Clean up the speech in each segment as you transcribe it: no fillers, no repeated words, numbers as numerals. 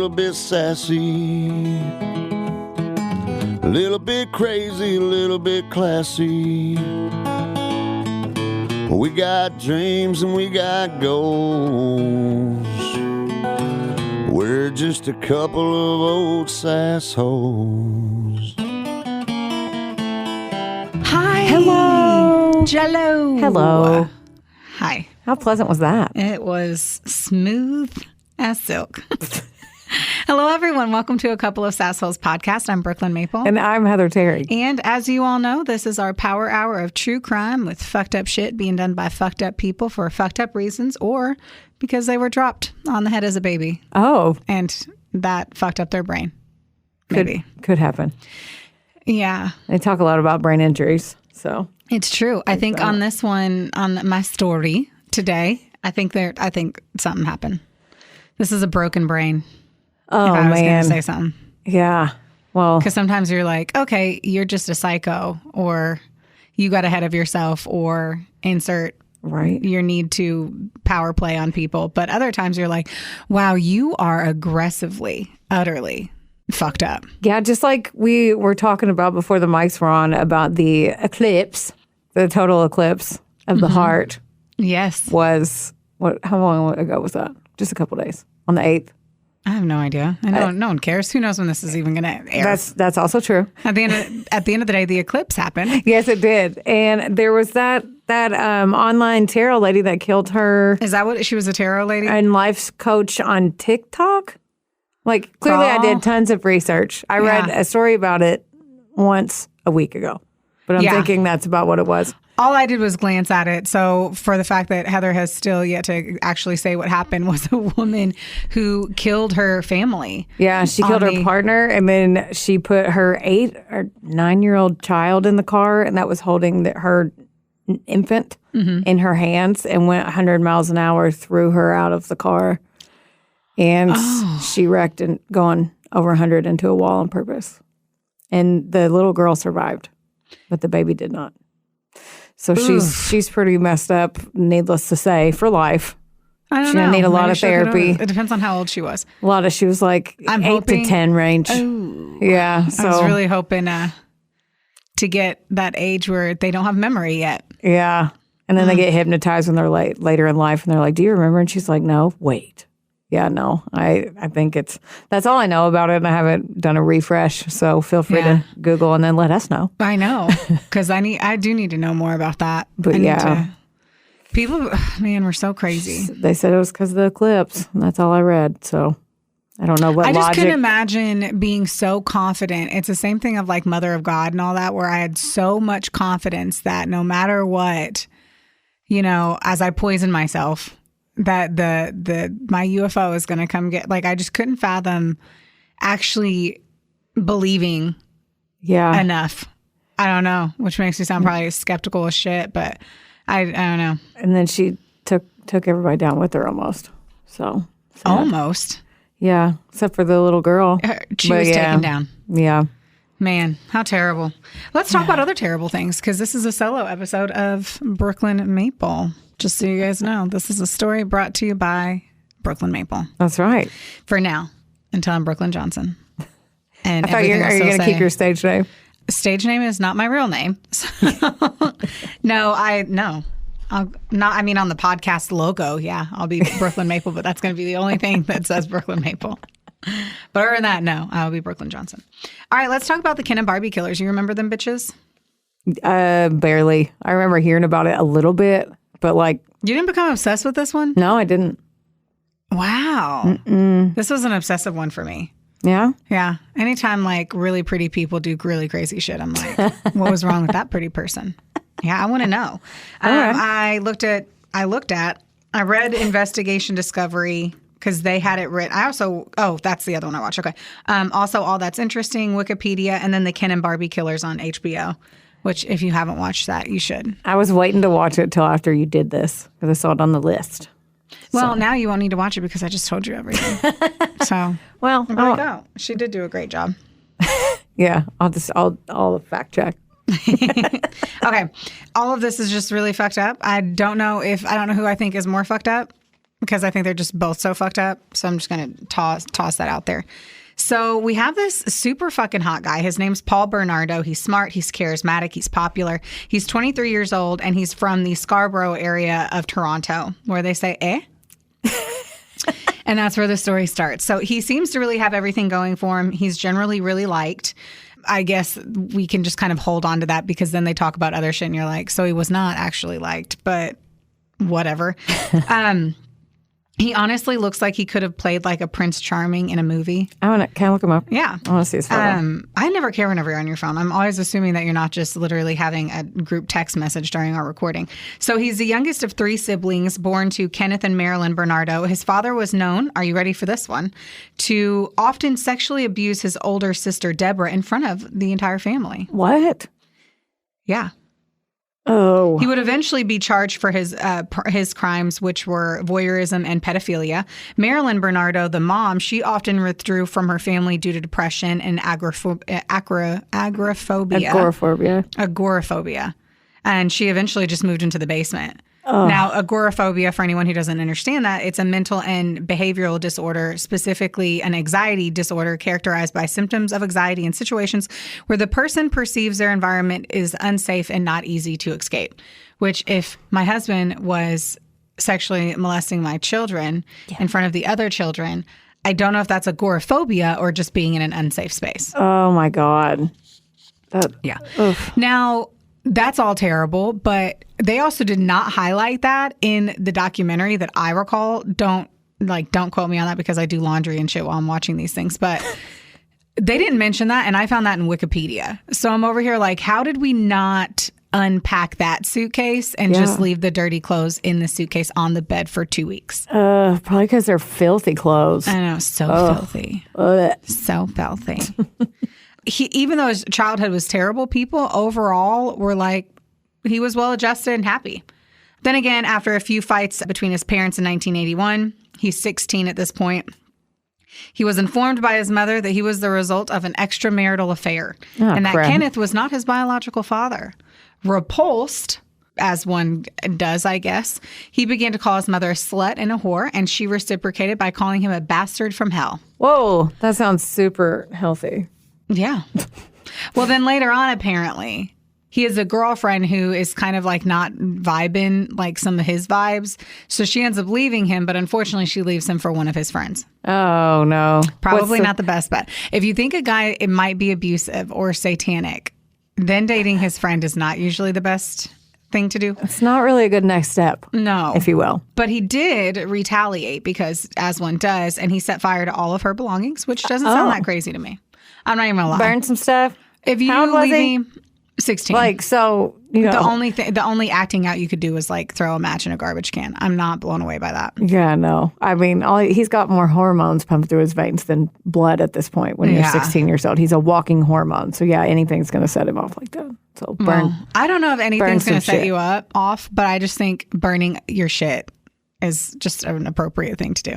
little bit sassy, a little bit crazy, a little bit classy. We got dreams and we got goals. We're just a couple of old sassholes. Hi. Hello. Jello. Hello. Hi. How pleasant was that? It was smooth as silk. Hello, everyone. Welcome to A Couple of Sassholes podcast. I'm Brooklyn Maple. And I'm Heather Terry. And as you all know, this is our power hour of true crime with fucked up shit being done by fucked up people for fucked up reasons or because they were dropped on the head as a baby. Oh. And that fucked up their brain. Maybe. Could happen. Yeah. They talk a lot about brain injuries, so. It's true. I think on this one, on my story today, I think something happened. This is a broken brain. Oh, if I was man. going to say something. Yeah. Well. Because sometimes you're like, okay, you're just a psycho, or you got ahead of yourself, or insert right. your need to power play on people. But other times you're like, wow, you are aggressively, utterly fucked up. Yeah, just like we were talking about before the mics were on about the eclipse, the total eclipse of the heart. Yes. Was, how long ago was that? Just a couple days. On the 8th. I have no idea. I know no one cares. Who knows when this is even going to air? That's also true. At the end of the day, the eclipse happened. Yes, it did. And there was that online tarot lady that killed her. Is that what she was, a tarot lady? And life coach on TikTok. Like, clearly I did tons of research. I read a story about it once a week ago. But I'm thinking that's about what it was. All I did was glance at it. So for the fact that Heather has still yet to actually say what happened, was a woman who killed her family. Yeah, she killed her partner, and then she put her 8 or 9-year-old child in the car, and that was holding her infant in her hands, and went 100 miles an hour, threw her out of the car. And she wrecked and going over 100 into a wall on purpose. And the little girl survived, but the baby did not. So she's pretty messed up, needless to say, for life. I don't She's know. Gonna need a lot of therapy. It depends on how old she was. She was like 8 to 10 range. Oh, yeah. So I was really hoping to get that age where they don't have memory yet. Yeah. And then they get hypnotized when they're later in life, and they're like, "Do you remember?" And she's like, "No, wait." Yeah, no, I think that's all I know about it, and I haven't done a refresh, so feel free to Google and then let us know. I know, because I do need to know more about that. But people, man, we're so crazy. They said it was because of the eclipse, and that's all I read, so I don't know what I just logic. couldn't imagine being so confident. It's the same thing of like Mother of God and all that, where I had so much confidence that no matter what, as I poison myself, that my UFO is going to come get, like, I just couldn't fathom actually believing enough. I don't know, which makes me sound probably skeptical as shit, but I don't know. And then she took everybody down with her almost. So sad. Almost. Yeah, except for the little girl. She was taken down. Yeah. Man, how terrible. Let's talk about other terrible things, because this is a solo episode of Brooklyn Maple. Just so you guys know, this is a story brought to you by Brooklyn Maple. That's right. For now, until I'm Brooklyn Johnson. And are you going to keep your stage name? Stage name is not my real name. No. On the podcast logo, I'll be Brooklyn Maple, but that's going to be the only thing that says Brooklyn Maple. But other than that, no, I'll be Brooklyn Johnson. All right, let's talk about the Ken and Barbie Killers. You remember them bitches? Barely. I remember hearing about it a little bit, but like... You didn't become obsessed with this one? No, I didn't. Wow. Mm-mm. This was an obsessive one for me. Yeah? Yeah. Anytime like really pretty people do really crazy shit, I'm like, what was wrong with that pretty person? Yeah, I want to know. Right. I read Investigation Discovery because they had it written. That's the other one I watched. Okay. Also, All That's Interesting, Wikipedia, and then the Ken and Barbie Killers on HBO, which if you haven't watched that, you should. I was waiting to watch it till after you did this because I saw it on the list. Well, now you won't need to watch it because I just told you everything. So, well, she did do a great job. Yeah, I'll fact check. Okay. All of this is just really fucked up. I don't know who I think is more fucked up. because I think they're just both so fucked up. So I'm just going to toss that out there. So we have this super fucking hot guy. His name's Paul Bernardo. He's smart. He's charismatic. He's popular. He's 23 years old, and he's from the Scarborough area of Toronto, where they say, eh? And that's where the story starts. So he seems to really have everything going for him. He's generally really liked. I guess we can just kind of hold on to that because then they talk about other shit and you're like, so he was not actually liked, but whatever. He honestly looks like he could have played like a Prince Charming in a movie. Can I look him up? Yeah. I want to see his photo. I never care whenever you're on your phone. I'm always assuming that you're not just literally having a group text message during our recording. So he's the youngest of 3 siblings born to Kenneth and Marilyn Bernardo. His father was known, are you ready for this one, to often sexually abuse his older sister Deborah in front of the entire family. What? Yeah. Oh. He would eventually be charged for his crimes, which were voyeurism and pedophilia. Marilyn Bernardo, the mom, she often withdrew from her family due to depression and agoraphobia. Agoraphobia. And she eventually just moved into the basement. Oh. Now, agoraphobia, for anyone who doesn't understand that, it's a mental and behavioral disorder, specifically an anxiety disorder characterized by symptoms of anxiety in situations where the person perceives their environment is unsafe and not easy to escape. Which, if my husband was sexually molesting my children in front of the other children, I don't know if that's agoraphobia or just being in an unsafe space. Oh, my God. Oof. Now, that's all terrible, but they also did not highlight that in the documentary that I recall. Don't quote me on that because I do laundry and shit while I'm watching these things, but they didn't mention that, and I found that in Wikipedia. So I'm over here like, how did we not unpack that suitcase and just leave the dirty clothes in the suitcase on the bed for 2 weeks? Probably because they're filthy clothes. I know, filthy. So filthy. Even though his childhood was terrible, people overall were like, he was well-adjusted and happy. Then again, after a few fights between his parents in 1981, he's 16 at this point, he was informed by his mother that he was the result of an extramarital affair and that Kenneth was not his biological father. Repulsed, as one does, I guess, he began to call his mother a slut and a whore, and she reciprocated by calling him a bastard from hell. Whoa, that sounds super healthy. Yeah. Well, then later on, apparently, he has a girlfriend who is kind of like not vibing like some of his vibes. So she ends up leaving him, but unfortunately she leaves him for one of his friends. Oh, no. Probably not the best bet. If you think a guy, it might be abusive or satanic, then dating his friend is not usually the best thing to do. It's not really a good next step. No. If you will. But he did retaliate because, as one does, and he set fire to all of her belongings, which doesn't sound that crazy to me. I'm not even gonna lie. Burn some stuff. If you How old was leave me 16. Like, so, you know. The only acting out you could do was like throw a match in a garbage can. I'm not blown away by that. Yeah, no. I mean, he's got more hormones pumped through his veins than blood at this point when you're 16 years old. He's a walking hormone. So, yeah, anything's going to set him off like that. So, burn. Well, I don't know if anything's going to set you off, but I just think burning your shit is just an appropriate thing to do.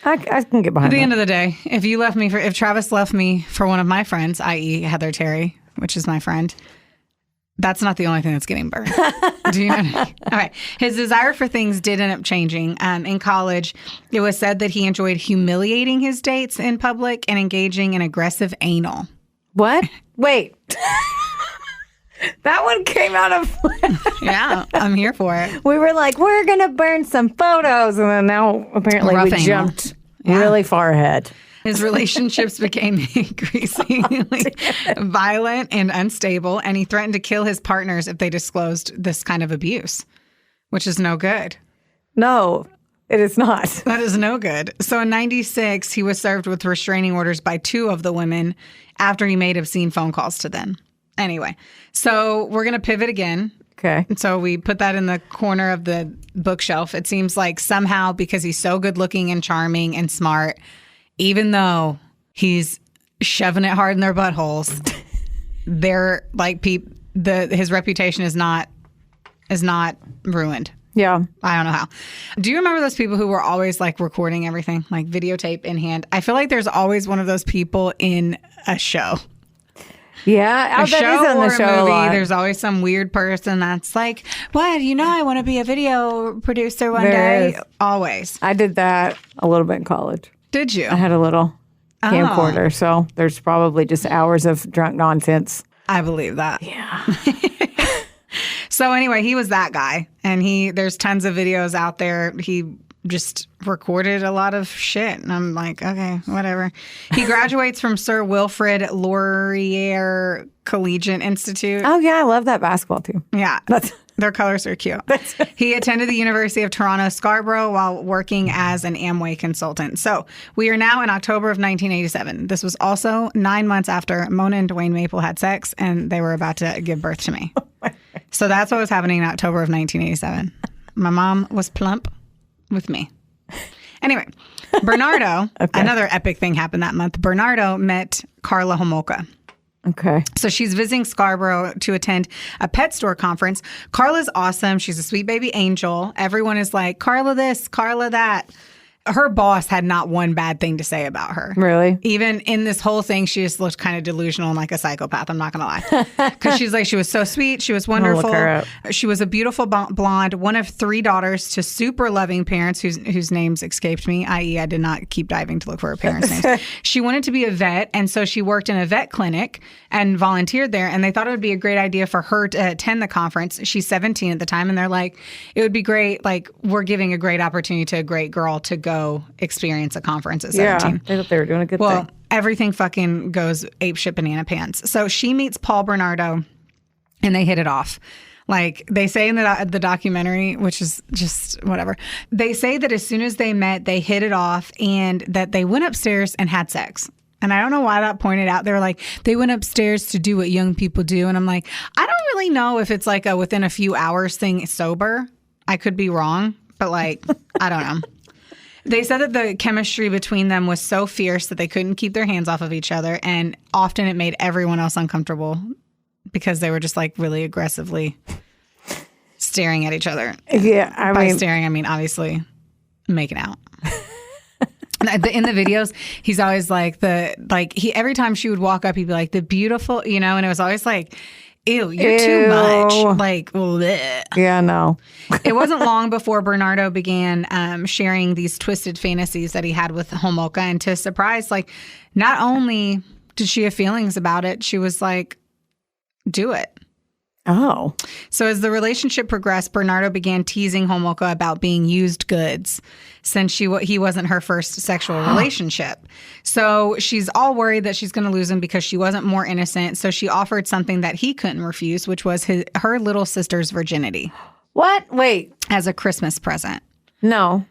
I can get behind that. At the end of the day, if Travis left me for one of my friends, i.e. Heather Terry, which is my friend, that's not the only thing that's getting burned. Do you know what I mean? All right. His desire for things did end up changing. In college, it was said that he enjoyed humiliating his dates in public and engaging in aggressive anal. What? Wait. That one came out of... Yeah, I'm here for it. We were like, we're going to burn some photos. And then now apparently we jumped really far ahead. His relationships became increasingly violent and unstable, and he threatened to kill his partners if they disclosed this kind of abuse, which is no good. No, it is not. That is no good. So in 96, he was served with restraining orders by 2 of the women after he made obscene phone calls to them. Anyway, so we're going to pivot again. Okay. So we put that in the corner of the bookshelf. It seems like somehow because he's so good looking and charming and smart, even though he's shoving it hard in their buttholes, they're like his reputation is not ruined. Yeah. I don't know how. Do you remember those people who were always like recording everything, like videotape in hand? I feel like there's always one of those people in a show. Yeah, A that show is in or the show a a movie, lot. there's always some weird person that's like, what? I want to be a video producer one There day. is. Always. I did that a little bit in college. Did you? I had a little camcorder, so there's probably just hours of drunk nonsense. I believe that. Yeah. So anyway, he was that guy, and there's tons of videos out there. He just recorded a lot of shit, and I'm like, okay, whatever. He graduates from Sir Wilfrid Laurier Collegiate Institute. Oh, yeah, I love that basketball team. Yeah. Their colors are cute. He attended the University of Toronto Scarborough while working as an Amway consultant. So we are now in October of 1987. This was also 9 months after Mona and Dwayne Maple had sex, and they were about to give birth to me. So that's what was happening in October of 1987. My mom was plump with me. Anyway, Bernardo, another epic thing happened that month. Bernardo met Karla Holmoka. Okay. So she's visiting Scarborough to attend a pet store conference. Carla's awesome. She's a sweet baby angel. Everyone is like, Karla this, Karla that. Her boss had not one bad thing to say about her. Really? Even in this whole thing, she just looked kind of delusional and like a psychopath. I'm not going to lie. Because she's like, she was so sweet. She was wonderful. look her up. She was a beautiful blonde, one of 3 daughters to super loving parents whose names escaped me, i.e. I did not keep diving to look for her parents' names. She wanted to be a vet, and so she worked in a vet clinic and volunteered there, and they thought it would be a great idea for her to attend the conference. She's 17 at the time, and they're like, it would be great. Like, we're giving a great opportunity to a great girl to go experience a conference at 17. Yeah, they thought they were doing a good Well, thing. everything fucking goes apeshit banana pants. So she meets Paul Bernardo, and they hit it off. Like they say in the documentary, which is just whatever. They say that as soon as they met, they hit it off, and that they went upstairs and had sex. And I don't know why that pointed out. They were like, they went upstairs to do what young people do. And I'm like, I don't really know if it's like a within a few hours thing sober. I could be wrong, but like, I don't know. They said that the chemistry between them was so fierce that they couldn't keep their hands off of each other. And often it made everyone else uncomfortable because they were just like really aggressively staring at each other. Yeah, By staring, I mean, obviously making out. In the videos, he's always like every time she would walk up, he'd be like the beautiful, and it was always like, ew, you're too much. Like, bleh. Yeah, no. It wasn't long before Bernardo began sharing these twisted fantasies that he had with Holmoka. And to surprise, like, not only did she have feelings about it, she was like, do it. Oh. So as the relationship progressed, Bernardo began teasing Holmoka about being used goods since he wasn't her first sexual relationship. So she's all worried that she's going to lose him because she wasn't more innocent. So she offered something that he couldn't refuse, which was her little sister's virginity. What? Wait. As a Christmas present. No.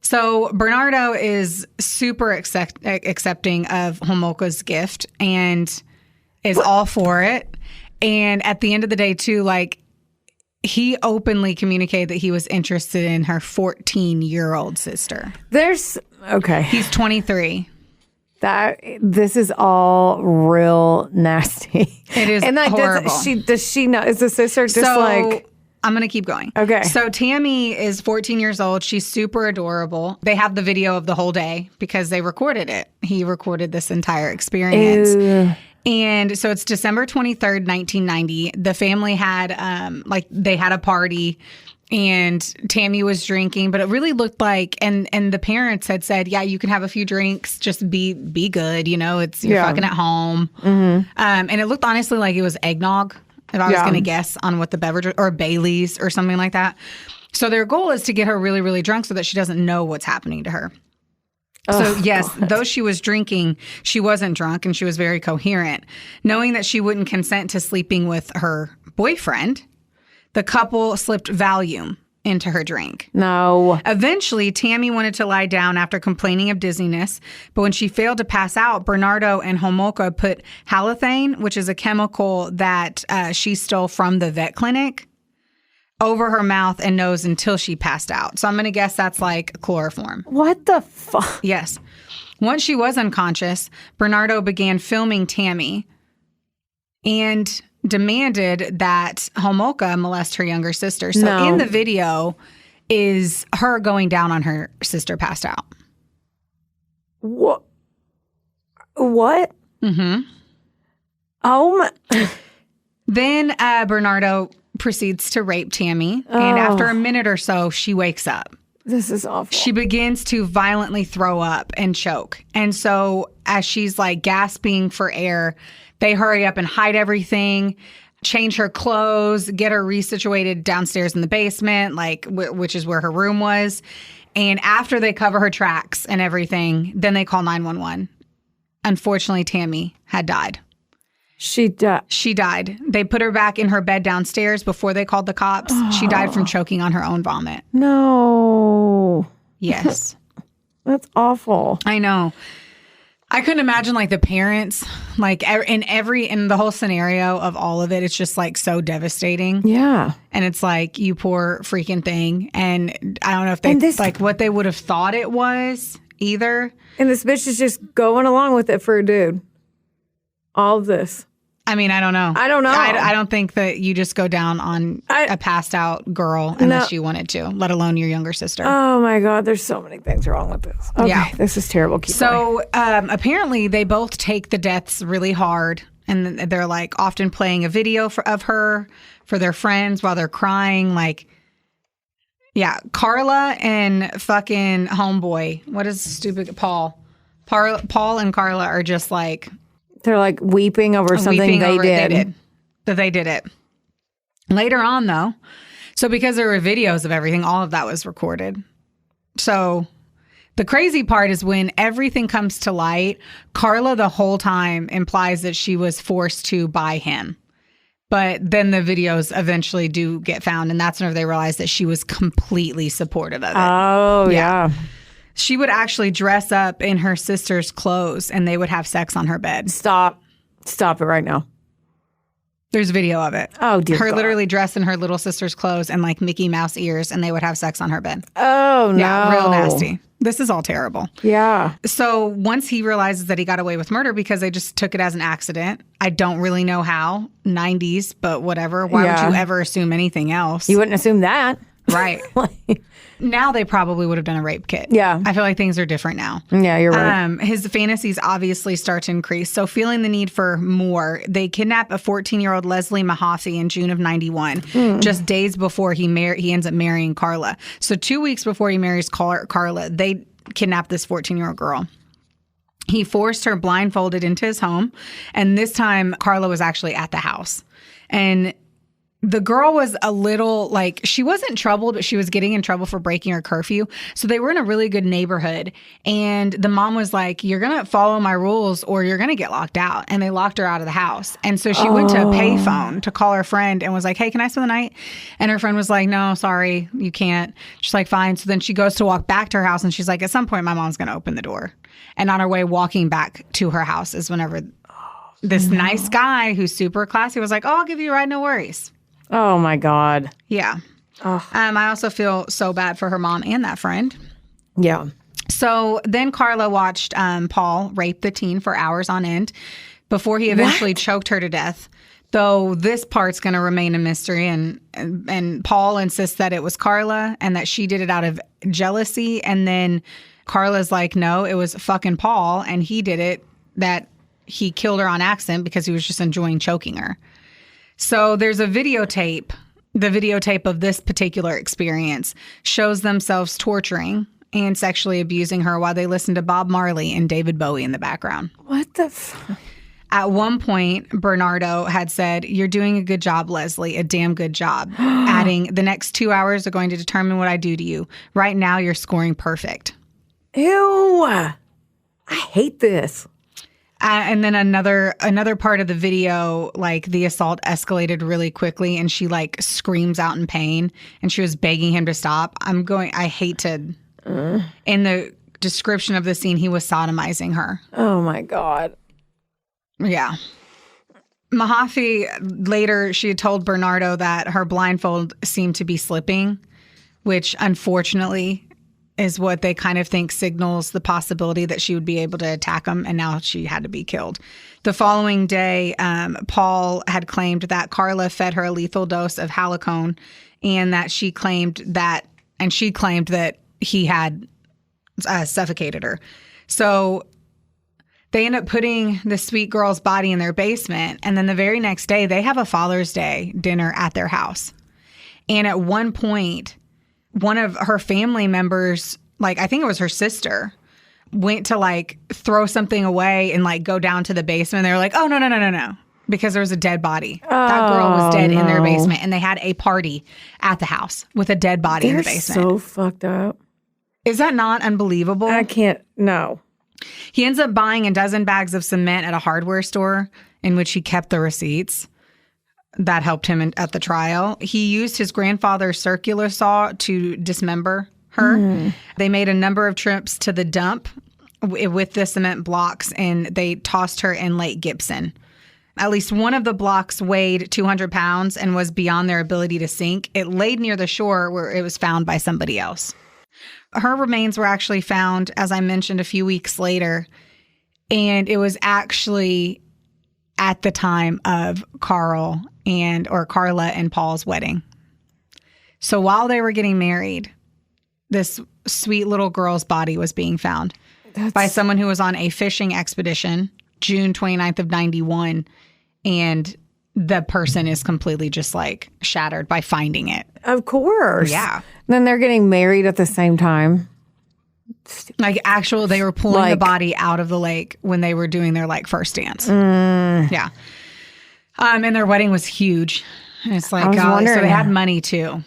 So Bernardo is super accepting of Holmoka's gift and is all for it. And at the end of the day, too, like, he openly communicated that he was interested in her 14-year-old sister. Okay. He's 23. This is all real nasty. It is and horrible. Does she know? Is the sister just like... I'm going to keep going. Okay. So Tammy is 14 years old. She's super adorable. They have the video of the whole day because they recorded it. He recorded this entire experience. Ew. And so it's December 23rd, 1990. The family had, they had a party and Tammy was drinking, but it really looked like, and the parents had said, yeah, you can have a few drinks, just be good. You're fucking at home. Mm-hmm. And it looked honestly like it was eggnog, if I was going to guess on what the beverage, or Bailey's or something like that. So their goal is to get her really, really drunk so that she doesn't know what's happening to her. So, yes, though she was drinking, she wasn't drunk and she was very coherent. Knowing that she wouldn't consent to sleeping with her boyfriend, the couple slipped Valium into her drink. No. Eventually, Tammy wanted to lie down after complaining of dizziness, but when she failed to pass out, Bernardo and Holmoka put halothane, which is a chemical that she stole from the vet clinic, over her mouth and nose until she passed out. So I'm going to guess that's like chloroform. What the fuck? Yes. Once she was unconscious, Bernardo began filming Tammy and demanded that Holmoka molest her younger sister. So in the video is her going down on her sister passed out. What? Mm-hmm. Oh my. Then Bernardo proceeds to rape Tammy. And after a minute or so, she wakes up. This is awful. She begins to violently throw up and choke. And so as she's like gasping for air, they hurry up and hide everything, change her clothes, get her resituated downstairs in the basement, like which is where her room was. And after they cover her tracks and everything, then they call 911. Unfortunately, Tammy had died. She died. She died. They put her back in her bed downstairs before they called the cops. She died from choking on her own vomit. No. Yes. That's awful. I know. I couldn't imagine like the parents, like in the whole scenario of all of it, it's just like so devastating. Yeah. And it's like, you poor freaking thing. And I don't know if they like what they would have thought it was either. And this bitch is just going along with it for a dude. All of this. I mean, I don't know. I don't know. I don't think that you just go down on a passed out girl unless you wanted to, let alone your younger sister. Oh my God, there's so many things wrong with this. Okay, yeah. This is terrible. Keep going. Apparently they both take the deaths really hard, and they're like often playing a video of her for their friends while they're crying. Like, yeah, Karla and fucking homeboy. What is stupid? Paul and Karla are just like... They're like weeping over something they did. That they did it. Later on, though, so because there were videos of everything, all of that was recorded. So the crazy part is when everything comes to light, Karla the whole time implies that she was forced to by him. But then the videos eventually do get found, and that's whenever they realize that she was completely supportive of it. Oh, yeah. She would actually dress up in her sister's clothes and they would have sex on her bed. Stop it right now. There's video of it. Oh, dear Her God. literally dressed in her little sister's clothes and like Mickey Mouse ears, and they would have sex on her bed. Oh, no. Yeah, real nasty. This is all terrible. Yeah. So once he realizes that he got away with murder because they just took it as an accident, I don't really know how, 90s, but whatever. Why would you ever assume anything else? You wouldn't assume that. Right. Now they probably would have done a rape kit. Yeah. I feel like things are different now. Yeah, you're right. His fantasies obviously start to increase. So feeling the need for more, they kidnap a 14-year-old Leslie Mahaffey in June of 91, just days before he ends up marrying Karla. So 2 weeks before he marries Karla, they kidnap this 14-year-old girl. He forced her blindfolded into his home. And this time, Karla was actually at the house. And the girl was a little like, she wasn't troubled, but she was getting in trouble for breaking her curfew. So they were in a really good neighborhood. And the mom was like, you're going to follow my rules or you're going to get locked out. And they locked her out of the house. And so she went to a payphone to call her friend and was like, hey, can I spend the night? And her friend was like, no, sorry, you can't. She's like, fine. So then she goes to walk back to her house and she's like, at some point, my mom's going to open the door. And on her way walking back to her house is whenever this nice guy who's super classy was like, oh, I'll give you a ride, no worries. Oh, my God. Yeah. I also feel so bad for her mom and that friend. Yeah. So then Karla watched Paul rape the teen for hours on end before he eventually choked her to death. Though this part's going to remain a mystery. And Paul insists that it was Karla and that she did it out of jealousy. And then Carla's like, no, it was fucking Paul. And he did it, that he killed her on accident because he was just enjoying choking her. So there's a videotape. The videotape of this particular experience shows themselves torturing and sexually abusing her while they listen to Bob Marley and David Bowie in the background. What the fuck? At one point, Bernardo had said, you're doing a good job, Leslie, a damn good job. Adding, the next 2 hours are going to determine what I do to you. Right now, you're scoring perfect. Ew. I hate this. And then another part of the video, like the assault escalated really quickly and she like screams out in pain and she was begging him to stop. I hate to, in the description of the scene, he was sodomizing her. Oh my God. Yeah. Mahaffey, later, she had told Bernardo that her blindfold seemed to be slipping, which unfortunately is what they kind of think signals the possibility that she would be able to attack him, and now she had to be killed. The following day, Paul had claimed that Karla fed her a lethal dose of halicone, and that she claimed that he had suffocated her. So They end up putting the sweet girl's body in their basement. And then the very next day, they have a Father's Day dinner at their house. And at one point, one of her family members, like I think it was her sister, went to like throw something away and like go down to the basement. They were like, oh, no. Because there was a dead body. That girl was dead in their basement. And they had a party at the house with a dead body in the basement. So fucked up. Is that not unbelievable? I can't, no. He ends up buying a dozen bags of cement at a hardware store in which he kept the receipts. That helped him at the trial. He used his grandfather's circular saw to dismember her. They made a number of trips to the dump with the cement blocks, and they tossed her in Lake Gibson. At least one of the blocks weighed 200 pounds and was beyond their ability to sink. It laid near the shore where it was found by somebody else. Her remains were actually found, as I mentioned, a few weeks later, and it was actually at the time of Karla and Paul's wedding. So while they were getting married, this sweet little girl's body was being found by someone who was on a fishing expedition, June 29th of 91, and the person is completely just like shattered by finding it. Of course. Yeah. And then they're getting married at the same time. Like they were pulling the body out of the lake when they were doing their like first dance. Yeah. And their wedding was huge. And it's like, so they had money too.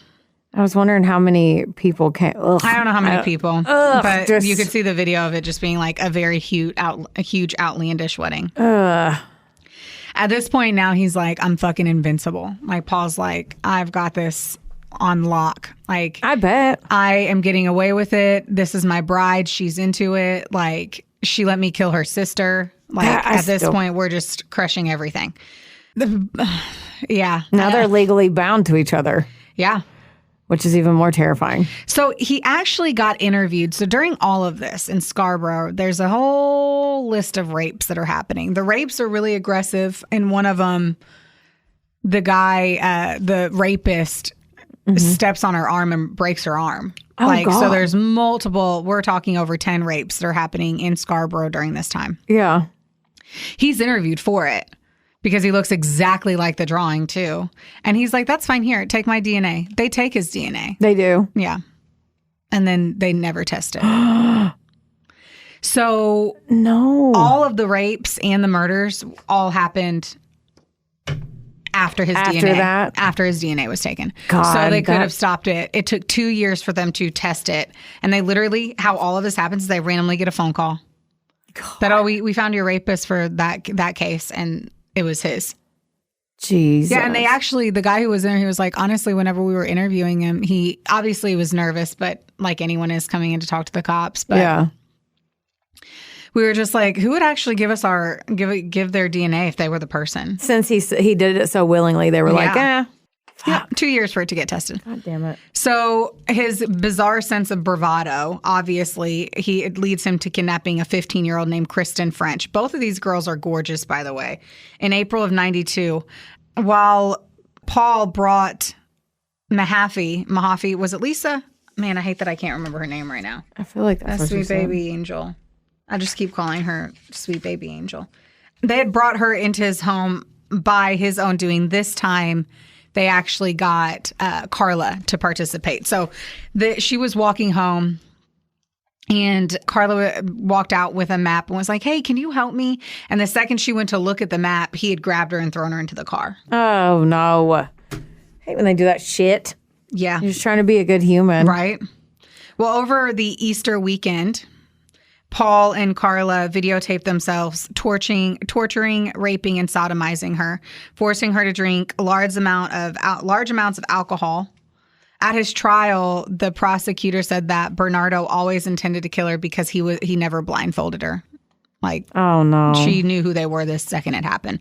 I was wondering how many people came. Ugh. I don't know how many people, but you could see the video of it just being like a very huge, outlandish wedding. At this point now, he's like, I'm fucking invincible. Like, Paul's like, I've got this on lock. Like, I bet. I am getting away with it. This is my bride. She's into it. Like, she let me kill her sister. Like, at this point, we're just crushing everything. Yeah. Now they're legally bound to each other. Yeah. Which is even more terrifying. So he actually got interviewed. So during all of this in Scarborough, there's a whole list of rapes that are happening. The rapes are really aggressive. And one of them, the guy, the rapist, steps on her arm and breaks her arm. God. So there's multiple, we're talking over 10 rapes that are happening in Scarborough during this time. Yeah. He's interviewed for it. Because he looks exactly like the drawing, too. And he's like, that's fine. Here, take my DNA. They take his DNA. They do. Yeah. And then they never test it. So, no. All of the rapes and the murders all happened after his DNA. After his DNA was taken. God, so they could have stopped it. It took 2 years for them to test it. And they literally, how all of this happens is they randomly get a phone call. God. That, we found your rapist for that case. And it was his. Jesus. Yeah, and they actually, the guy who was there, he was like, honestly, whenever we were interviewing him, he obviously was nervous, but like anyone is coming in to talk to the cops. But yeah. We were just like, who would actually give us give their DNA if they were the person? Since he did it so willingly, they were like, Yeah, 2 years for it to get tested. God damn it. So his bizarre sense of bravado, obviously, it leads him to kidnapping a 15-year-old named Kristen French. Both of these girls are gorgeous, by the way. In April of 92, while Paul brought Mahaffey, was it Lisa? Man, I hate that I can't remember her name right now. I feel like that's Sweet Baby Angel. I just keep calling her Sweet Baby Angel. They had brought her into his home by his own doing. This time, they actually got Karla to participate. So she was walking home, and Karla walked out with a map and was like, hey, can you help me? And the second she went to look at the map, he had grabbed her and thrown her into the car. Oh, no. I hate when they do that shit. Yeah. You're just trying to be a good human. Right. Well, over the Easter weekend, Paul and Karla videotaped themselves torturing, raping, and sodomizing her, forcing her to drink large amounts of alcohol. At his trial, the prosecutor said that Bernardo always intended to kill her because he never blindfolded her. Like, oh no, she knew who they were the second it happened.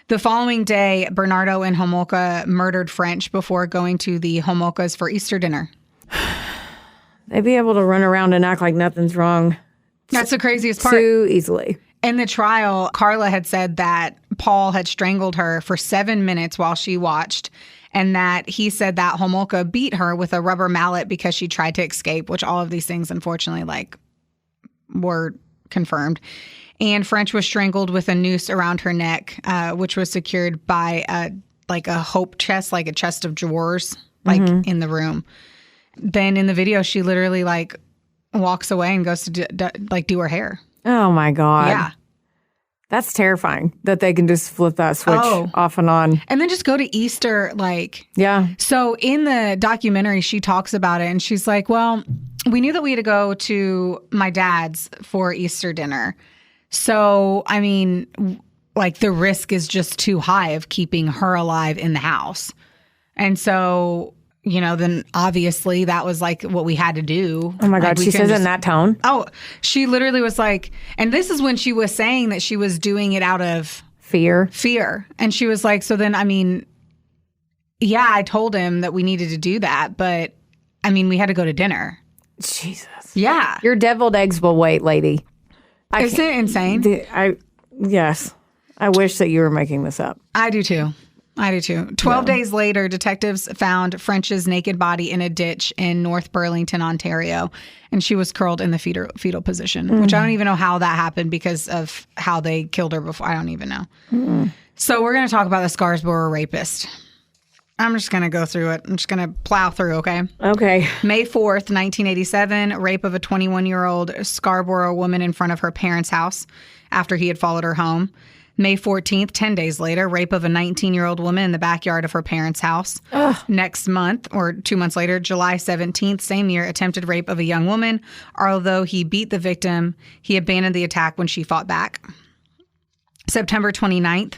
The following day, Bernardo and Holmoka murdered French before going to the Holmokas for Easter dinner. They'd be able to run around and act like nothing's wrong. That's the craziest part. Too easily. In the trial, Karla had said that Paul had strangled her for 7 minutes while she watched, and that he said that Holmoka beat her with a rubber mallet because she tried to escape, which all of these things, unfortunately, were confirmed. And French was strangled with a noose around her neck, which was secured by a hope chest, like a chest of drawers, like in the room. Then in the video, she literally like walks away and goes to do her hair. Oh my God. Yeah. That's terrifying that they can just flip that switch off and on. And then just go to Easter, Yeah. So in the documentary, she talks about it and she's like, well, we knew that we had to go to my dad's for Easter dinner. So, I mean, like the risk is just too high of keeping her alive in the house. And so, then obviously that was like what we had to do. Oh my God, she says in that tone? Oh, she literally was like, and this is when she was saying that she was doing it out of fear. And she was like, so then, I mean, yeah, I told him that we needed to do that, but I mean, we had to go to dinner. Jesus. Yeah. Your deviled eggs will wait, lady. Isn't it insane? Yes. I wish that you were making this up. I do too. 12 days later, detectives found French's naked body in a ditch in North Burlington, Ontario, and she was curled in the fetal position, which I don't even know how that happened because of how they killed her before. I don't even know. So we're going to talk about the Scarborough rapist. I'm just going to go through it. I'm just going to plow through, okay? Okay. May 4th, 1987, rape of a 21-year-old Scarborough woman in front of her parents' house after he had followed her home. May 14th, 10 days later, rape of a 19-year-old woman in the backyard of her parents' house. Ugh. Next month, or 2 months later, July 17th, same year, attempted rape of a young woman. Although he beat the victim, he abandoned the attack when she fought back. September 29th,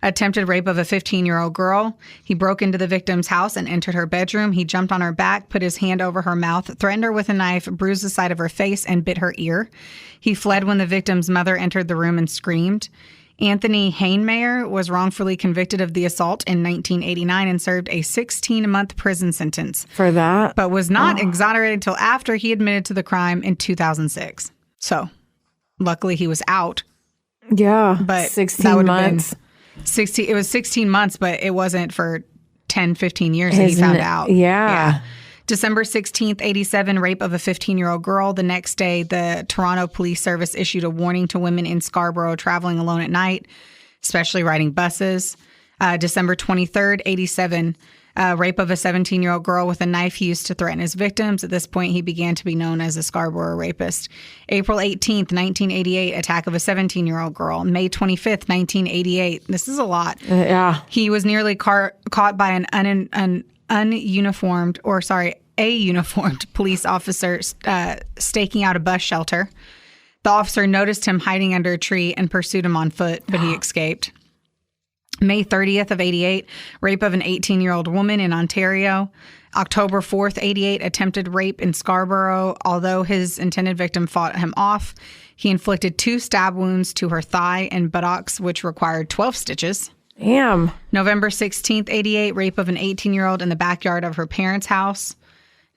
attempted rape of a 15-year-old girl. He broke into the victim's house and entered her bedroom. He jumped on her back, put his hand over her mouth, threatened her with a knife, bruised the side of her face, and bit her ear. He fled when the victim's mother entered the room and screamed. Anthony Hainmayer was wrongfully convicted of the assault in 1989 and served a 16-month prison sentence. For that? But was not exonerated until after he admitted to the crime in 2006. So, luckily he was out. Yeah, but 16 months. It was 16 months, but it wasn't for 10, 15 years that he found out. Yeah. December 16th, 87, rape of a 15-year-old girl. The next day, the Toronto Police Service issued a warning to women in Scarborough traveling alone at night, especially riding buses. December 23rd, 87, rape of a 17-year-old girl with a knife he used to threaten his victims. At this point, he began to be known as a Scarborough rapist. April 18th, 1988, attack of a 17-year-old girl. May 25th, 1988. This is a lot. Yeah. He was nearly caught by a uniformed police officer staking out a bus shelter. The officer noticed him hiding under a tree and pursued him on foot, but he escaped. May 30th of 88, rape of an 18-year-old woman in Ontario. October 4th, 88, attempted rape in Scarborough. Although his intended victim fought him off, he inflicted 2 stab wounds to her thigh and buttocks, which required 12 stitches. Damn. November 16th, 88, rape of an 18-year-old in the backyard of her parents' house.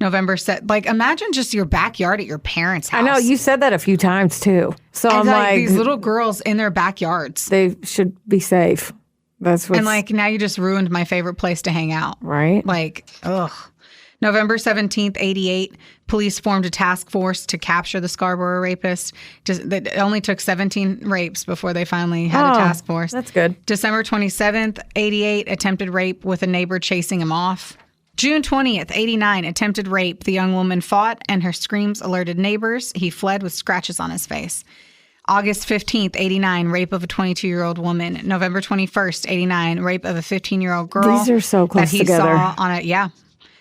Imagine just your backyard at your parents' house. I know, you said that a few times too. So and I'm like, these little girls in their backyards. They should be safe. That's what. And now you just ruined my favorite place to hang out. Right? Ugh. November 17th, 88, police formed a task force to capture the Scarborough rapist. It only took 17 rapes before they finally had a task force. That's good. December 27th, 88, attempted rape with a neighbor chasing him off. June 20th, 89, attempted rape. The young woman fought and her screams alerted neighbors. He fled with scratches on his face. August 15th, 89, rape of a 22-year-old woman. November 21st, 89, rape of a 15-year-old girl. These are so close together.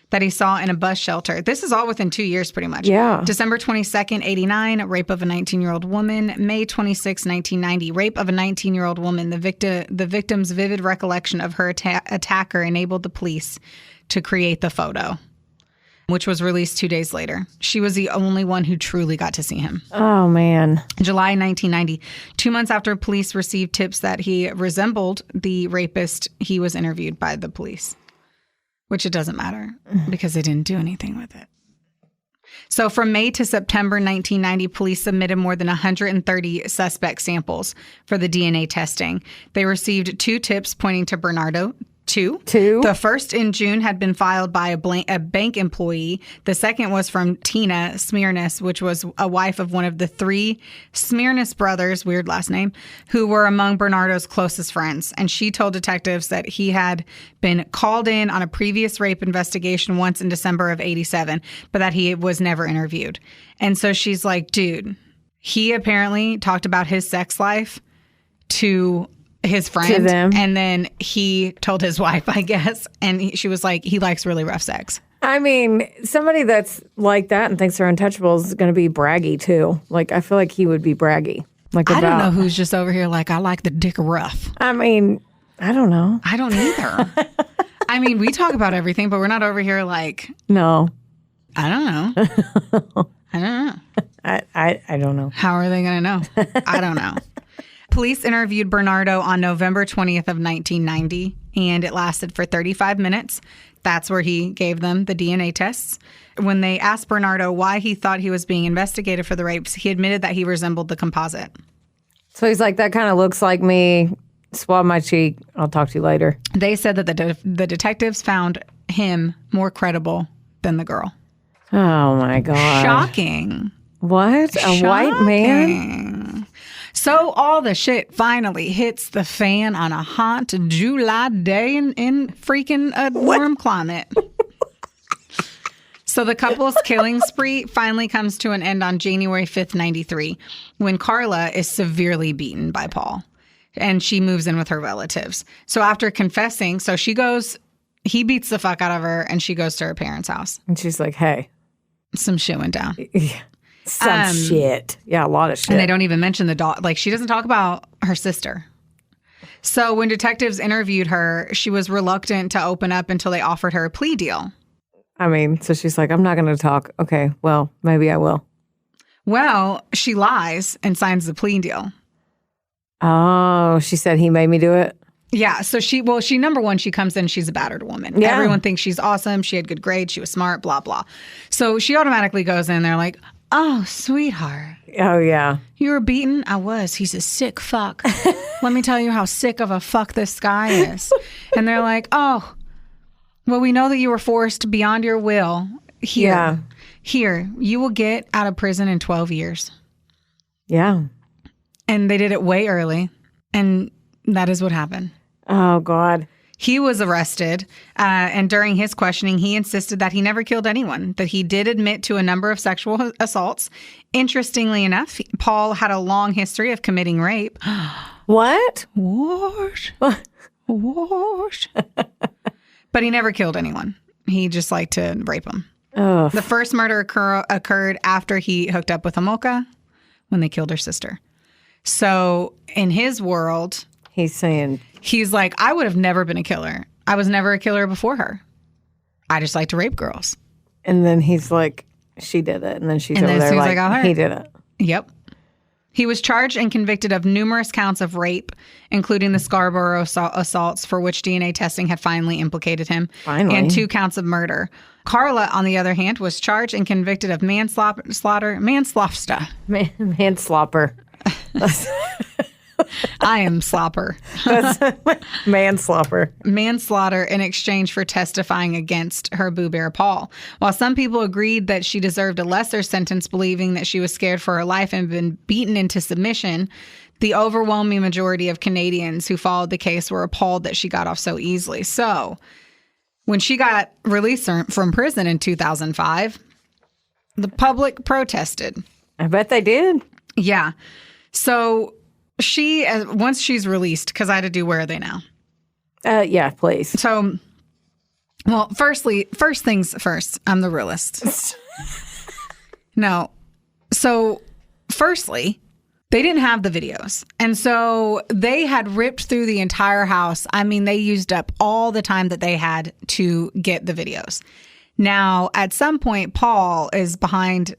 That he saw in a bus shelter. This is all within 2 years, pretty much. Yeah. December 22nd, 89, rape of a 19-year-old woman. May 26, 1990, rape of a 19-year-old woman. The victim's vivid recollection of her attacker enabled the police to create the photo, which was released 2 days later. She was the only one who truly got to see him. Oh, man. July 1990, 2 months after police received tips that he resembled the rapist, he was interviewed by the police. Which it doesn't matter because they didn't do anything with it. So from May to September 1990, police submitted more than 130 suspect samples for the DNA testing. They received 2 tips pointing to Bernardo Two. The first in June had been filed by a bank employee. The second was from Tina Smyrnis, which was a wife of one of the 3 Smyrnis brothers, weird last name, who were among Bernardo's closest friends. And she told detectives that he had been called in on a previous rape investigation once in December of 87, but that he was never interviewed. And so she's like, dude, he apparently talked about his sex life to his friend, and then he told his wife, I guess, and she was like, he likes really rough sex. I mean, somebody that's like that and thinks they're untouchable is going to be braggy too. Like, I feel like he would be braggy. Like, I don't know who's just over here like, I like the dick rough. I mean, I don't know. I don't either. I mean, we talk about everything, but we're not over here like, no. I don't know. I don't know. I don't know. How are they going to know? I don't know. Police interviewed Bernardo on November 20th of 1990, and it lasted for 35 minutes. That's where he gave them the DNA tests. When they asked Bernardo why he thought he was being investigated for the rapes, he admitted that he resembled the composite. So he's like, that kind of looks like me. Swab my cheek. I'll talk to you later. They said that the detectives found him more credible than the girl. Oh, my God. Shocking. What? A white man? So all the shit finally hits the fan on a hot July day in freaking a warm climate. So the couple's killing spree finally comes to an end on January 5th, 93, when Karla is severely beaten by Paul, and she moves in with her relatives. So after confessing, he beats the fuck out of her, and she goes to her parents' house. And she's like, hey. Some shit went down. Some shit. Yeah, a lot of shit. And they don't even mention the dog. Like, she doesn't talk about her sister. So when detectives interviewed her, she was reluctant to open up until they offered her a plea deal. I mean, so she's like, I'm not going to talk. Okay, well, maybe I will. Well, she lies and signs the plea deal. Oh, she said he made me do it? Yeah, so she number one, she comes in, she's a battered woman. Yeah. Everyone thinks she's awesome. She had good grades. She was smart, blah, blah. So she automatically goes in there like, oh, sweetheart. Oh, yeah. You were beaten? I was. He's a sick fuck. Let me tell you how sick of a fuck this guy is. And they're like, oh, well, we know that you were forced beyond your will. Here, you will get out of prison in 12 years. Yeah. And they did it way early. And that is what happened. Oh, God. He was arrested, and during his questioning, he insisted that he never killed anyone, that he did admit to a number of sexual assaults. Interestingly enough, Paul had a long history of committing rape. What? What? But he never killed anyone. He just liked to rape them. Ugh. The first murder occurred after he hooked up with Holmoka when they killed her sister. So in his world... He's like, I would have never been a killer. I was never a killer before her. I just like to rape girls. And then he's like, she did it. And then she's over there like, all right. He did it. Yep. He was charged and convicted of numerous counts of rape, including the Scarborough assaults, for which DNA testing had finally implicated him. Finally. And 2 counts of murder. Karla, on the other hand, was charged and convicted of manslopper. I am slopper. Manslopper. Manslaughter in exchange for testifying against her boo bear Paul. While some people agreed that she deserved a lesser sentence, believing that she was scared for her life and been beaten into submission, the overwhelming majority of Canadians who followed the case were appalled that she got off so easily. So when she got released from prison in 2005, the public protested. I bet they did. Yeah. So she, once she's released, because I had to do Where Are They Now? Yeah, please. So, well, first things first, I'm the realist. No. So, firstly, they didn't have the videos. And so they had ripped through the entire house. I mean, they used up all the time that they had to get the videos. Now, at some point, Paul is behind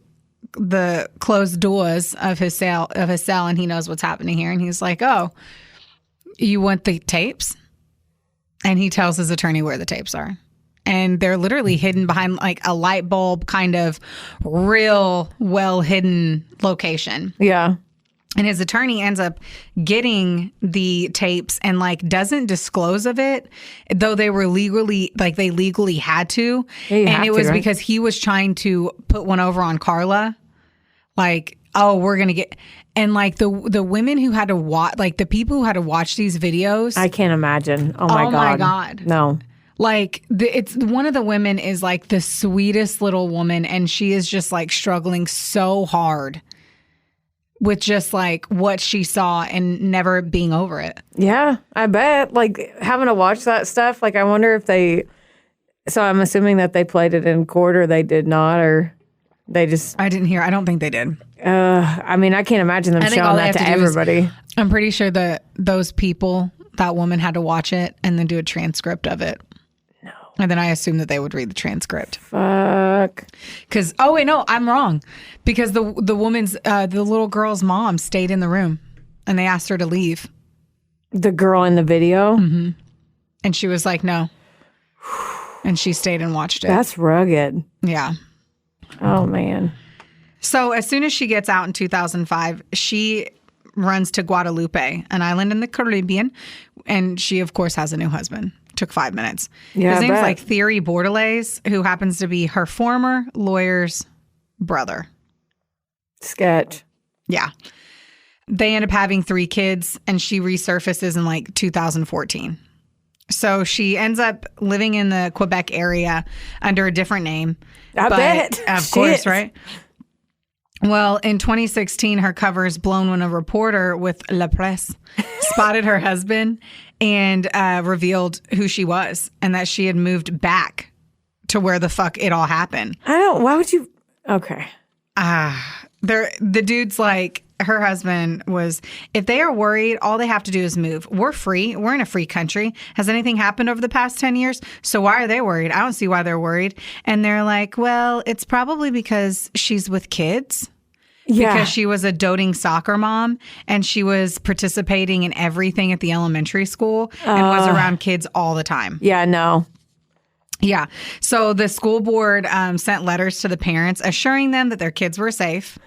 the closed doors of his cell, and he knows what's happening here. And he's like, oh, you want the tapes? And he tells his attorney where the tapes are. And they're literally hidden behind like a light bulb, kind of real well hidden location. Yeah. And his attorney ends up getting the tapes and like doesn't disclose of it, though they were legally had to. Yeah, you and have it to, was right? because he was trying to put one over on Karla. Like, oh, we're going to get. And like the women who had to watch, like the people who had to watch these videos. I can't imagine. Oh my God. My God. No. Like it's one of the women is like the sweetest little woman, and she is just like struggling so hard with just like what she saw and never being over it. Yeah, I bet. Like having to watch that stuff, like I wonder if they, so I'm assuming that they played it in court or they did not, or they just. I didn't hear. I don't think they did. I mean, I can't imagine them showing that to everybody. I'm pretty sure that those people, that woman had to watch it and then do a transcript of it. No. And then I assume that they would read the transcript. Fuck. Because, oh wait, no, I'm wrong. Because the woman's, the little girl's mom stayed in the room and they asked her to leave. The girl in the video? Mm-hmm. And she was like, no. And she stayed and watched it. That's rugged. Yeah. Oh, man. So as soon as she gets out in 2005, she runs to Guadalupe, an island in the Caribbean. And she, of course, has a new husband. Took 5 minutes. Yeah, his name's bet. like Thierry Bordelaise, who happens to be her former lawyer's brother. Sketch. Yeah. They end up having 3 kids, and she resurfaces in like 2014. So she ends up living in the Quebec area under a different name. I bet. Of course, right? Well, in 2016, her cover is blown when a reporter with La Presse spotted her husband and revealed who she was and that she had moved back to where the fuck it all happened. Why would you? Okay. The dude's like, her husband was, if they are worried, all they have to do is move. We're free. We're in a free country. Has anything happened over the past 10 years? So why are they worried? I don't see why they're worried. And they're like, well, it's probably because she's with kids. Yeah. Because she was a doting soccer mom and she was participating in everything at the elementary school and was around kids all the time. Yeah, no. Yeah. So the school board sent letters to the parents assuring them that their kids were safe.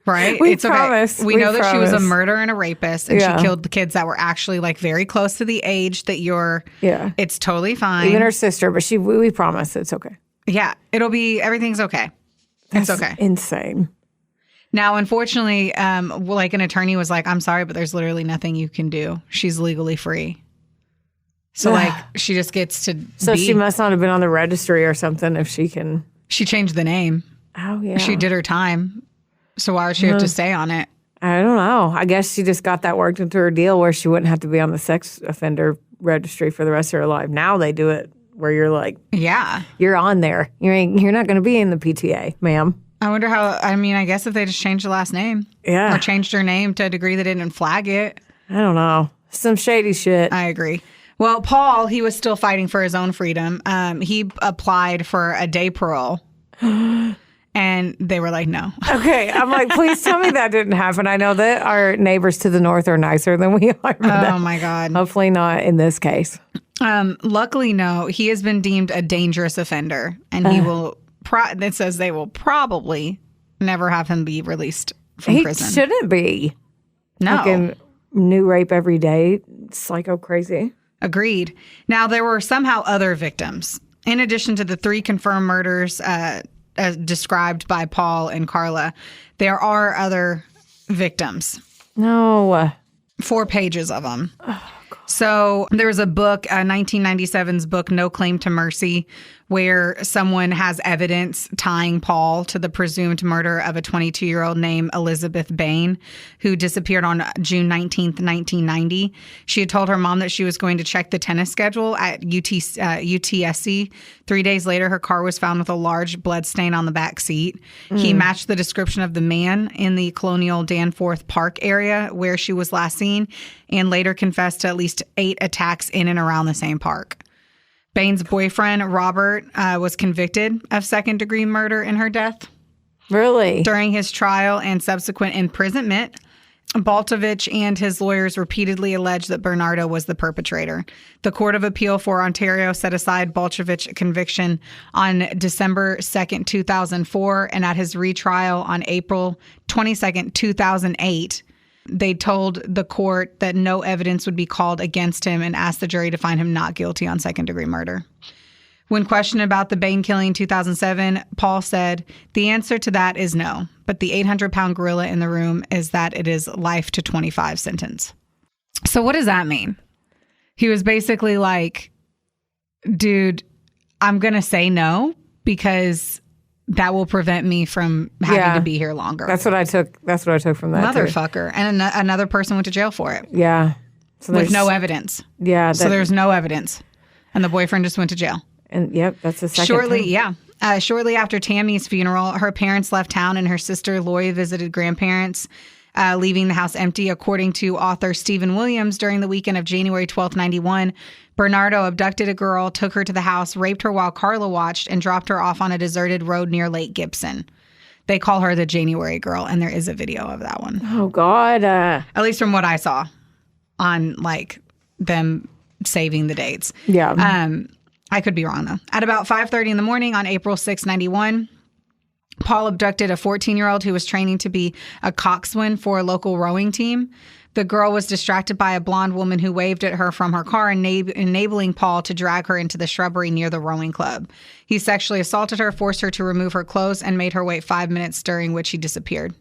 Right? We promise. Okay. We know that she was a promise. murderer and a rapist and Yeah. she killed the kids that were actually like very close to the age that you're. Yeah. It's totally fine. Even her sister, but we promise it's okay. Yeah. Everything's okay. That's it's okay. Insane. Now, unfortunately, like an attorney was like, I'm sorry, but there's literally nothing you can do. She's legally free. So like she just gets to So be. she must not have been on the registry or something if she can. She changed the name. Oh, yeah. She did her time. So why would she have to stay on it? I don't know. I guess she just got that worked into her deal where she wouldn't have to be on the sex offender registry for the rest of her life. Now they do it where you're like, Yeah. you're on there. You're not going to be in the PTA, ma'am. I wonder how, I guess if they just changed the last name. Yeah. Or changed her name to a degree they didn't flag it. I don't know. Some shady shit. I agree. Well, Paul, he was still fighting for his own freedom. He applied for a day parole. And they were like, no. Okay. I'm like, please tell me that didn't happen. I know that our neighbors to the north are nicer than we are. Oh, my God. Hopefully not in this case. Luckily, no. He has been deemed a dangerous offender. And he will, it says they will probably never have him be released from prison. He shouldn't be. No. Fucking new rape every day. Psycho crazy. Agreed. Now, there were somehow other victims. In addition to the 3 confirmed murders described by Paul and Karla, there are other victims. No. 4 pages of them. So there was a book, 1997's book, No Claim to Mercy, where someone has evidence tying Paul to the presumed murder of a 22-year-old named Elizabeth Bain, who disappeared on June 19th, 1990. She had told her mom that she was going to check the tennis schedule at UTSC. 3 days later, her car was found with a large blood stain on the back seat. He matched the description of the man in the Colonial Danforth Park area where she was last seen, and later confessed to at least 8 attacks in and around the same park. Bain's boyfriend, Robert, was convicted of second-degree murder in her death. Really? During his trial and subsequent imprisonment, Baltovich and his lawyers repeatedly alleged that Bernardo was the perpetrator. The Court of Appeal for Ontario set aside Baltovich's conviction on December 2nd, 2004, and at his retrial on April 22nd, 2008, they told the court that no evidence would be called against him and asked the jury to find him not guilty on second-degree murder. When questioned about the Bain killing in 2007, Paul said, "The answer to that is no, but the 800-pound gorilla in the room is that it is life to 25 sentence." So what does that mean? He was basically like, dude, I'm going to say no because that will prevent me from having to be here longer. That's what I took from that. Motherfucker. And another person went to jail for it. Yeah. So with no evidence. Yeah. So there's no evidence. And the boyfriend just went to jail. And yep, that's the second Shortly, time. shortly after Tammy's funeral, her parents left town and her sister Lori visited grandparents, leaving the house empty. According to author Stephen Williams, during the weekend of January 12th, 91, Bernardo abducted a girl, took her to the house, raped her while Karla watched, and dropped her off on a deserted road near Lake Gibson. They call her the January girl, and there is a video of that one. Oh, God. At least from what I saw on, like, them saving the dates. Yeah. I could be wrong, though. At about 5:30 in the morning on April 6, 91, Paul abducted a 14-year-old who was training to be a coxswain for a local rowing team. The girl was distracted by a blonde woman who waved at her from her car, enabling Paul to drag her into the shrubbery near the rowing club. He sexually assaulted her, forced her to remove her clothes, and made her wait 5 minutes, during which he disappeared.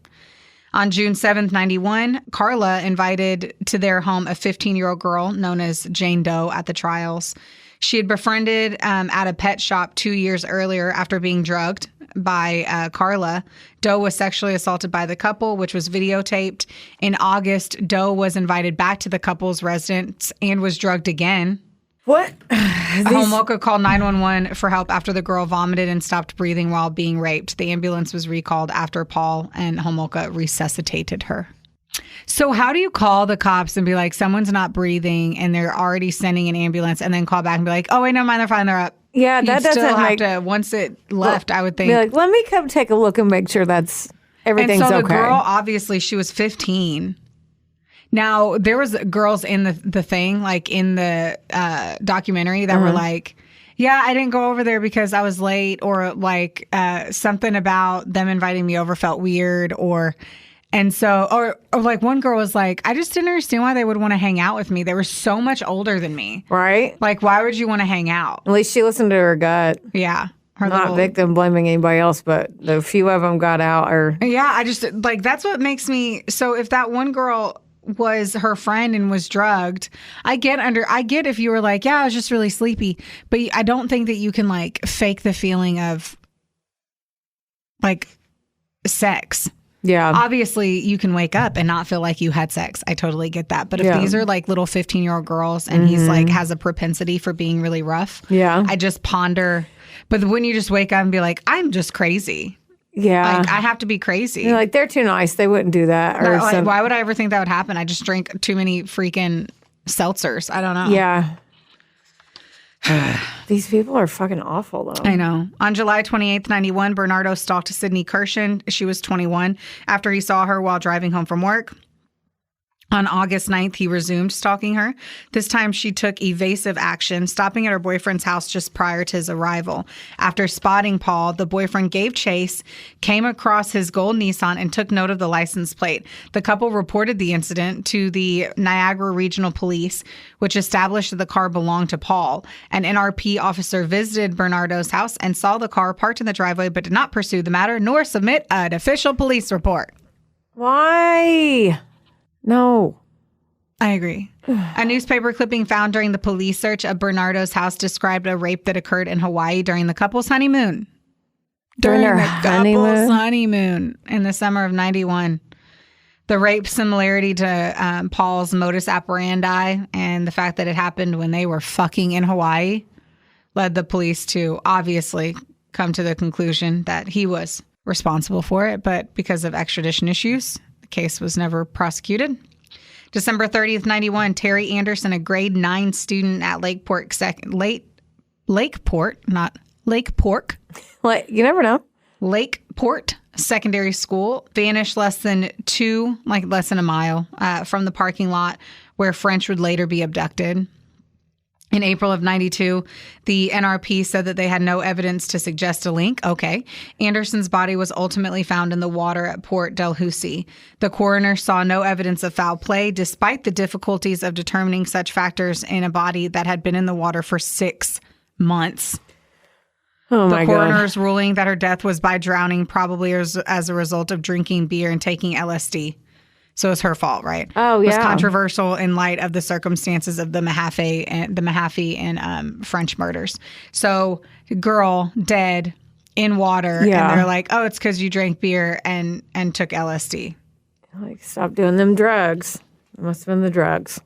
On June 7th, 91, Karla invited to their home a 15-year-old girl known as Jane Doe at the trials. She had befriended at a pet shop 2 years earlier after being drugged by Karla. Doe was sexually assaulted by the couple, which was videotaped. In August, Doe was invited back to the couple's residence and was drugged again. What? Holmoka called 911 for help after the girl vomited and stopped breathing while being raped. The ambulance was recalled after Paul and Holmoka resuscitated her. So how do you call the cops and be like, someone's not breathing and they're already sending an ambulance, and then call back and be like, oh, wait, no, mind, they're fine, they're up? Yeah, that doesn't still have make... to, once it left, I would think. Be like, let me come take a look and make sure everything's and so okay. the girl, obviously, she was 15. Now, there was girls in the thing, like in the documentary that were like, yeah, I didn't go over there because I was late, or like something about them inviting me over felt weird, and so, or like one girl was like, I just didn't understand why they would want to hang out with me. They were so much older than me. Right. Like, why would you want to hang out? At least she listened to her gut. Yeah. Not victim blaming anybody else, but the few of them got out. Yeah, I just, like, that's what makes me, so if that one girl was her friend and was drugged, I get if you were like, yeah, I was just really sleepy, but I don't think that you can like fake the feeling of like sex. Yeah. Obviously, you can wake up and not feel like you had sex. I totally get that. But if these are like little 15-year-old girls and he's like has a propensity for being really rough, I just ponder. But when you just wake up and be like, I'm just crazy. Yeah. Like, I have to be crazy. You're like, they're too nice. They wouldn't do that. Or like, why would I ever think that would happen? I just drink too many freaking seltzers. I don't know. Yeah. These people are fucking awful, though. I know. On July 28th, 91, Bernardo stalked Sydney Kirshen. She was 21 after he saw her while driving home from work. On August 9th, he resumed stalking her. This time, she took evasive action, stopping at her boyfriend's house just prior to his arrival. After spotting Paul, the boyfriend gave chase, came across his gold Nissan, and took note of the license plate. The couple reported the incident to the Niagara Regional Police, which established that the car belonged to Paul. An NRP officer visited Bernardo's house and saw the car parked in the driveway, but did not pursue the matter nor submit an official police report. Why? No. I agree. A newspaper clipping found during the police search of Bernardo's house described a rape that occurred in Hawaii during the couple's honeymoon. During their couple's honeymoon in the summer of 91. The rape similarity to Paul's modus operandi and the fact that it happened when they were fucking in Hawaii led the police to obviously come to the conclusion that he was responsible for it, but because of extradition issues, case was never prosecuted. December 30th, 91, Terry Anderson, a grade 9 student at Lakeport, not Lake Pork. Like, you never know. Lakeport Secondary School vanished less than a mile from the parking lot where French would later be abducted. In April of 92, the NRP said that they had no evidence to suggest a link. Okay. Anderson's body was ultimately found in the water at Port Dalhousie. The coroner saw no evidence of foul play, despite the difficulties of determining such factors in a body that had been in the water for 6 months. Oh my God. The coroner's ruling that her death was by drowning, probably as a result of drinking beer and taking LSD. So it's her fault, right? Oh, yeah. Was controversial in light of the circumstances of the Mahaffey and French murders. So, girl dead in water, Yeah. and they're like, "Oh, it's because you drank beer and took LSD." Like, stop doing them drugs. It must have been the drugs.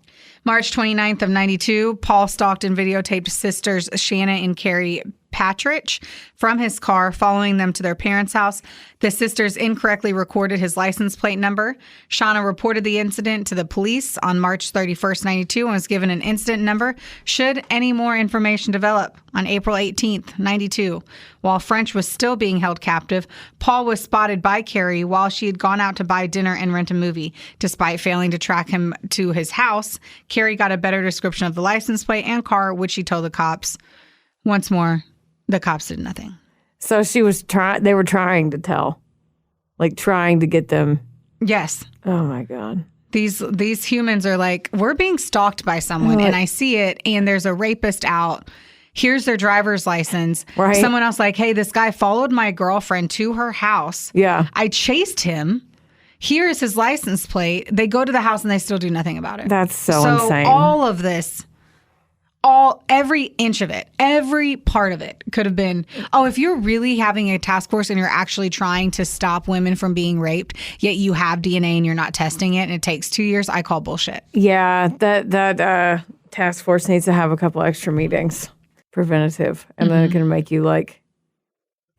March 29th of 92, Paul stalked and videotaped sisters Shanna and Carrie Patridge from his car, following them to their parents' house. The sisters incorrectly recorded his license plate number. Shauna reported the incident to the police on March 31st, 92, and was given an incident number should any more information develop. On April 18th, 92, while French was still being held captive, Paul was spotted by Carrie while she had gone out to buy dinner and rent a movie. Despite failing to track him to his house, Carrie got a better description of the license plate and car, which she told the cops. Once more, the cops did nothing. So they were trying to tell. Like, trying to get them. Yes. Oh my God. These humans are like, we're being stalked by someone, and I see it, and there's a rapist out. Here's their driver's license. Right. Someone else like, hey, this guy followed my girlfriend to her house. Yeah. I chased him. Here's his license plate. They go to the house and they still do nothing about it. That's so insane. All of this, every inch of it, every part of it could have been, if you're really having a task force and you're actually trying to stop women from being raped, yet you have DNA and you're not testing it and it takes 2 years, I call bullshit. Yeah, that task force needs to have a couple extra meetings, preventative, and then it can make you like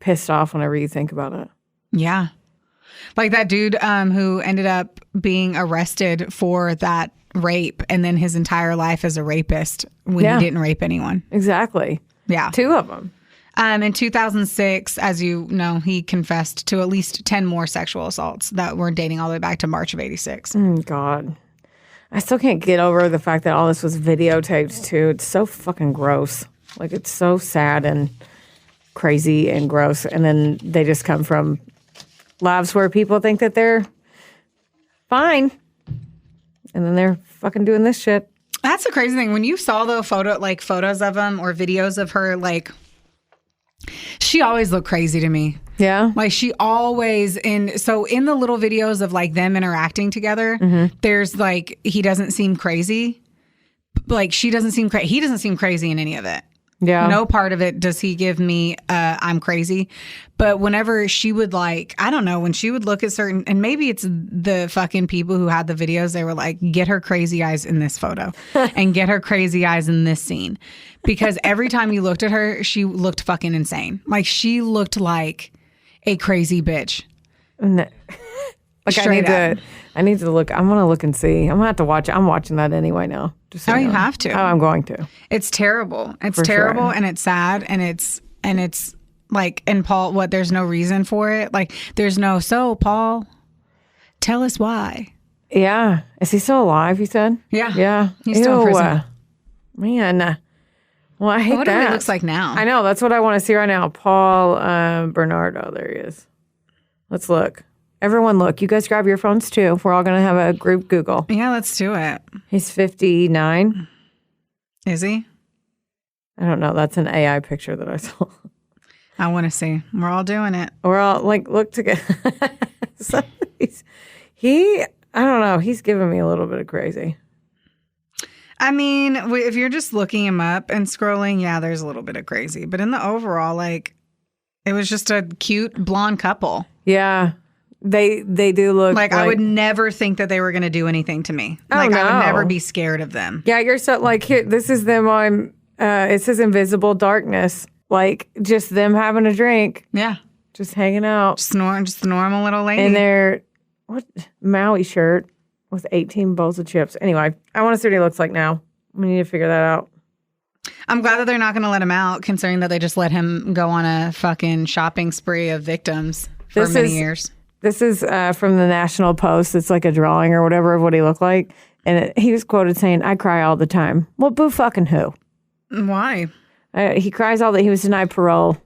pissed off whenever you think about it. Yeah. Like that dude who ended up being arrested for that rape and then his entire life as a rapist when he didn't rape anyone. Exactly. Yeah. 2 of them. In 2006, as you know, he confessed to at least 10 more sexual assaults that were dating all the way back to March of 86. God. I still can't get over the fact that all this was videotaped too. It's so fucking gross. Like, it's so sad and crazy and gross. And then they just come from lives where people think that they're fine. And then they're fucking doing this shit. That's the crazy thing. When you saw the photos of him or videos of her, like, she always looked crazy to me. Yeah. Like, she always, in the little videos of like them interacting together, there's like, he doesn't seem crazy. Like, she doesn't seem crazy. He doesn't seem crazy in any of it. Yeah. No part of it does he give me, I'm crazy. But whenever she would like, I don't know, when she would look at certain, and maybe it's the fucking people who had the videos, they were like, get her crazy eyes in this photo and get her crazy eyes in this scene. Because every time you looked at her, she looked fucking insane. Like, she looked like a crazy bitch. No. Like, I need to look. I'm going to look and see. I'm going to have to watch. I'm watching that anyway now. Just so you have to. Oh, I'm going to. It's terrible. It's For terrible, sure. and it's sad, and it's like, and Paul, there's no reason for it. Like, there's no, so Paul, tell us why. Yeah. Is he still alive, you said? Yeah. Yeah. He's still in prison. Man. Well, I hate I wonder that. what he looks like now. I know. That's what I want to see right now. Paul Bernardo. There he is. Let's look. Everyone look. You guys grab your phones too. We're all going to have a group Google. Yeah, let's do it. He's 59. Is he? I don't know. That's an AI picture that I saw. I want to see. We're all doing it. We're all like, look together. So I don't know. He's giving me a little bit of crazy. I mean, if you're just looking him up and scrolling, yeah, there's a little bit of crazy. But in the overall, like, it was just a cute blonde couple. Yeah. They do look like I would never think that they were going to do anything to me. Like, no. I would never be scared of them. Yeah, you're so like, here, this is them on, it says Invisible Darkness. Like, just them having a drink. Yeah. Just hanging out. Just the normal little lady. And their, Maui shirt with 18 bowls of chips. Anyway, I want to see what he looks like now. We need to figure that out. I'm glad that they're not going to let him out, considering that they just let him go on a fucking shopping spree of victims for many years. This is from the National Post. It's like a drawing or whatever of what he looked like. And he was quoted saying, "I cry all the time." Well, boo fucking who? Why? He cries all the He was denied parole.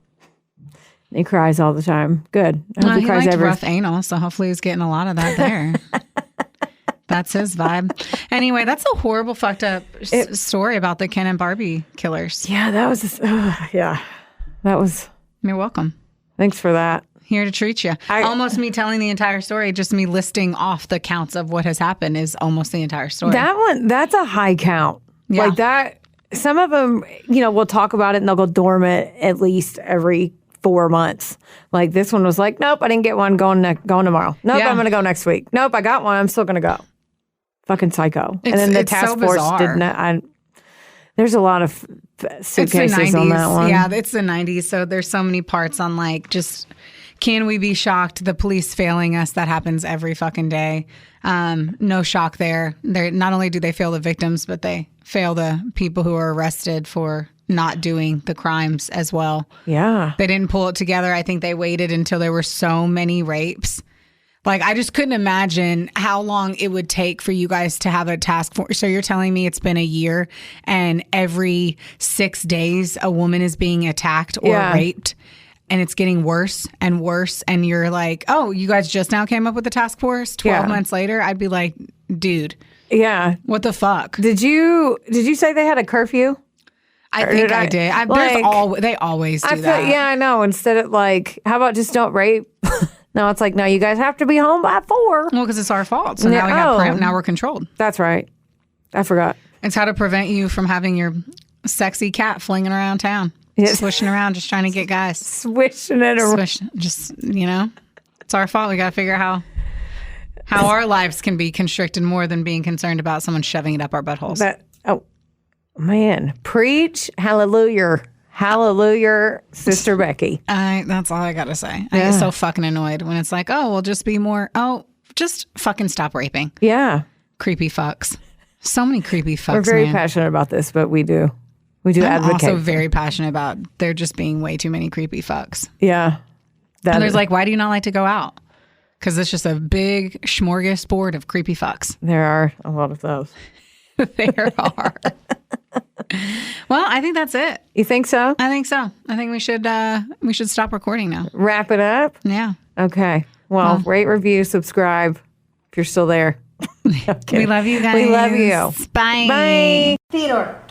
He cries all the time. Good. I hope He cries liked rough anal, so hopefully he's getting a lot of that there. That's his vibe. Anyway, that's a horrible, fucked up story about the Ken and Barbie killers. Yeah, that was. Yeah, that was. You're welcome. Thanks for that. Here to treat you. Almost me telling the entire story, just me listing off the counts of what has happened is almost the entire story. That one, that's a high count. Yeah. Like that. Some of them, we'll talk about it and they'll go dormant at least every 4 months. Like this one was like, nope, I didn't get one going tomorrow. Nope, I'm going to go next week. Nope, I got one. I'm still going to go. Fucking psycho. And then the task force didn't. There's a lot of suitcases on that one. Yeah, it's the 90s. So there's so many parts on like just, can we be shocked? The police failing us. That happens every fucking day. No shock there. Not only do they fail the victims, but they fail the people who are arrested for not doing the crimes as well. Yeah. They didn't pull it together. I think they waited until there were so many rapes. Like, I just couldn't imagine how long it would take for you guys to have a task force. So you're telling me it's been a year and every 6 days a woman is being attacked or raped and it's getting worse and worse. And you're like, oh, you guys just now came up with the task force 12 months later? I'd be like, dude. Yeah. What the fuck? Did you say they had a curfew? I think I did. They always do that. Yeah, I know. Instead of like, how about just don't rape? No, it's like, no, you guys have to be home by 4. Well, because it's our fault. So now we're controlled. That's right. I forgot. It's how to prevent you from having your sexy cat flinging around town. Swishing around, just trying to get guys. Swishing it around. Just, it's our fault. We got to figure out how our lives can be constricted more than being concerned about someone shoving it up our buttholes. Man. Preach. Hallelujah. Hallelujah, Sister Becky. That's all I got to say. I get so fucking annoyed when it's like, oh, we'll just be more, just fucking stop raping. Yeah. Creepy fucks. So many creepy fucks, We're very passionate about this, but we do. We do advocate. I'm also very passionate about there just being way too many creepy fucks. Yeah. And there's like, why do you not like to go out? Because it's just a big smorgasbord of creepy fucks. There are a lot of those. There are. Well, I think that's it. You think so? I think so. I think we should stop recording now. Wrap it up? Yeah. Okay. Well, rate, review, subscribe if you're still there. We love you guys. We love you. Bye. Bye. Theodore.